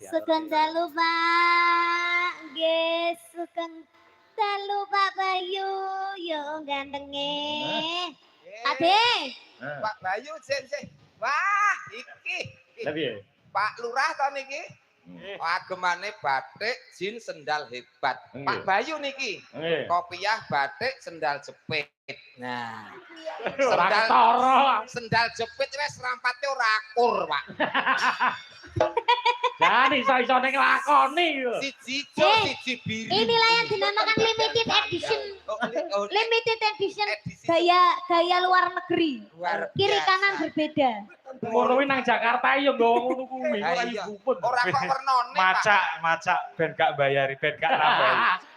Sugeng dalu Pak. Nggih, sugeng dalu Pak Bayu. Yo gantenge. Ade. Pak Bayu sik. Wah, iki. Lah piye? Pak Lurah to niki. Agemane batik, jin, sendal hebat. Nggih. Pak Bayu niki. Nggih. Kopiah, batik, sendal jepit. Nah, Ora ketara. sendal jepit wis rampate ora akur, Pak. Jan iso-iso ning lakoni yo. Siji jo, siji biru. Inilah yang dinamakan limited edition. Oh, Limited edition edisi gaya luar negeri. luar Kiri biasa. kanan berbeda. Ngono kuwi nang Jakarta yo nggawa ngono kuwi. Lah Ora iya. ibupun. Ora kok wernone, Pak. Macak ben gak bayari, ben gak nambahi.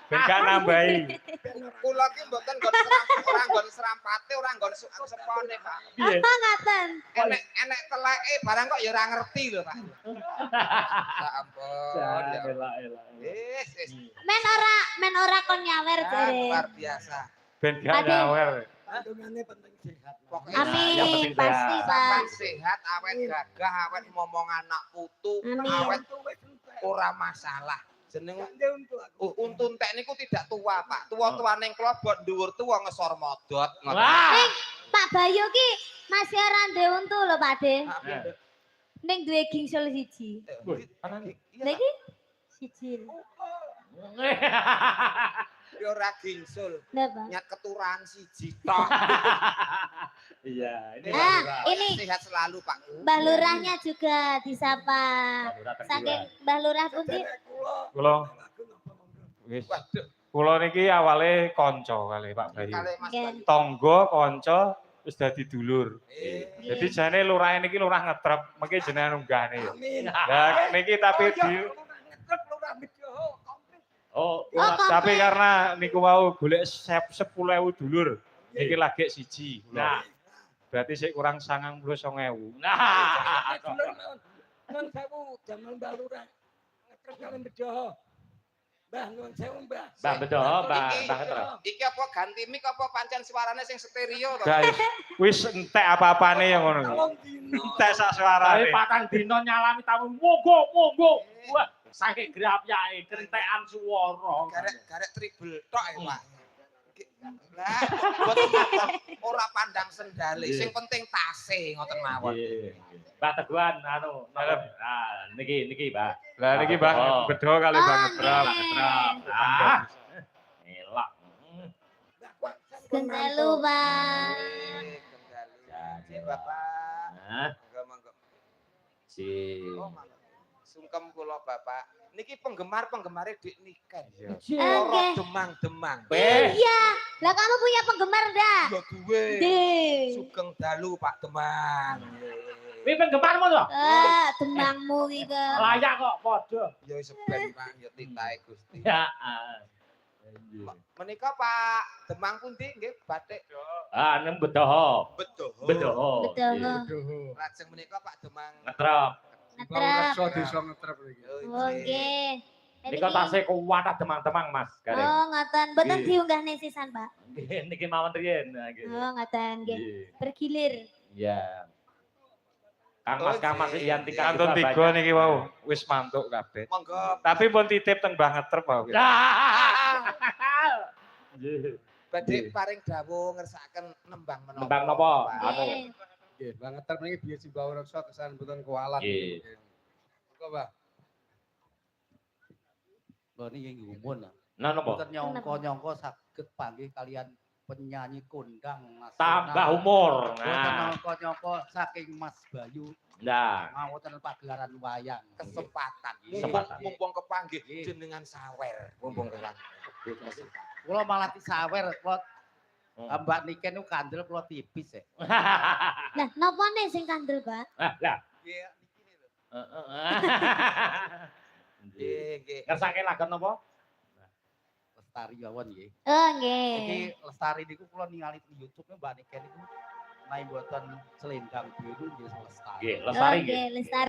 Ben gak nambahi. Kula ki mboten nggon ora nggon serampate, ora nggon sepone, Pak. Piye? Apa ngaten? Enek teleke barang kok ya ora ngerti lho, Pak. Ya ampun. Ya. Elak. Wis. Men ora kon nyawer jare. Luar biasa. Ben gak Ade. nyawer. Kandungannya penting sehat. Pokoknya yang Amin, penting pasti sehat. Pak. sampean sehat, awet gagah, awet momong anak putu, Amin. awet ora masalah. Jeneng untu entek niku tidak tua, Pak. Tua-tua ning klobot dhuwur tuwa ngesor modot. Wah. Ning Pak Bayu ki masih ora ndek untu lho Pak De. Ning duwe gingsul siji. Lha iki siji. Ya ora gingsul. Lha Pak. Nyat keturunan siji tok. Iya, ini Ah, Lurah. ini Sehat selalu, Pak. Mbah Lurahnya juga disapa. Lurah Teguran. Saking Mbah Lurah pundi? Kula wis Waduh, kula niki awale kanca kali Pak Bayu. kali Mas Nggih. Bayu. Tangga kanca wis dadi dulur. Eh, Jadi jane lurah niki lurah ngetrep, mengki jenengan unggahne ya. Amin. Lah niki tapi di Oh, tapi karena niku mau golek 10.000 dulur. Niki lagi siji. nah, Berarti sik kurang 99.000. nah. Non sewu jaman Mbah Lurah. Ngetrep kalian bedoho. Mbah non sewu Mbah. Mbah bedo, Mbah Iki- terus. Iki apa ganti mic apa pancen suarane sing stereo to? Guys, wis entek apa-apane yang ngono. Tolong dino. Entek sak Tapi suarane. patang dino nyalami tamu monggo. Wah, saking grapyake kentekan swara. Garek triple tok ya, Pak. Lah, mboten matur, ora pandang sendale, sing penting tase ngoten mawon. Mbah Teguhan anu, niki, Pak. Lah niki Bang bedo kali Bang ngetrep. Ah. Elak. Sugeng dalu Pak. Jadi Bapak, Nah, monggo. si Oh, mangga. Sungkem kula Bapak. Niki penggemar-penggemare Dik Niken. Oke. Ora demang-demang. Iya. Lah kamu punya penggemar dah? Ya duwe. Deh. Sugeng dalu Pak Demang. kuwi penggemarmu to? Demangmu iki ke. Layak kok padha. Ya seben Pak, ya titahe Gusti. Ya. Menika Pak Demang pundi nggih batik Ah, nang bedoh. bedoh. Bedoh. Betul. Lajeng menika Pak Demang. Ngetrep. Ngetrep. desa ngetrep iki. Oh nggih. Nika tasih kuwat temang-temang, Mas. Gareng. Oh ngoten. Mboten Nggih. diunggah nih sisan, Pak. Niki mawon riyen. Nah, nggih. Oh ngoten nggih. Nggih. Bergilir. Iya. Kang Oh, Mas Kamas nggih. Ian Tika Kantun juga 3 banyak. niki wau wis mantuk kabeh. Monggo. Tapi pun titip teng Mbah ngetrep wau. Nggih. Badhe Nggih. paring dawuh ngersakaken nembang menapa. Nembang napa? Pak? Anu. Nggih, Mbah ngetrep niki biye Simbah Reksa kesan mboten kualat. Nggih. Kok, Mbah? Lho niki ngumun. Nah napa? Mboten nyangka-nyangka saged panggih kalian penyanyi kondang nasional. Tambah umur. Mboten Nah. nyangka-nyangka saking Mas Bayu Nah. ngawoten pagelaran wayang. Kesempatan. Kesempatan. Mumpung kepanggih Nggih. jenengan sawer. Mumpung kepanggih. Kula malah disawer kula Mbak Niken niku kandel kula tipis ya. Nah, napa nih sing kandel, Pak? Lah. Nggih, niki lho. Heeh. Nggih, nggih. Ngersake lagu napa? Lestari mawon nggih. Oh Iki nggih. Lestari niku kula ningali di YouTube Mbak Niken niku naik mboten selendang biru nggih Lestari. Nggih, Oh lestari nggih. nggih, lestari.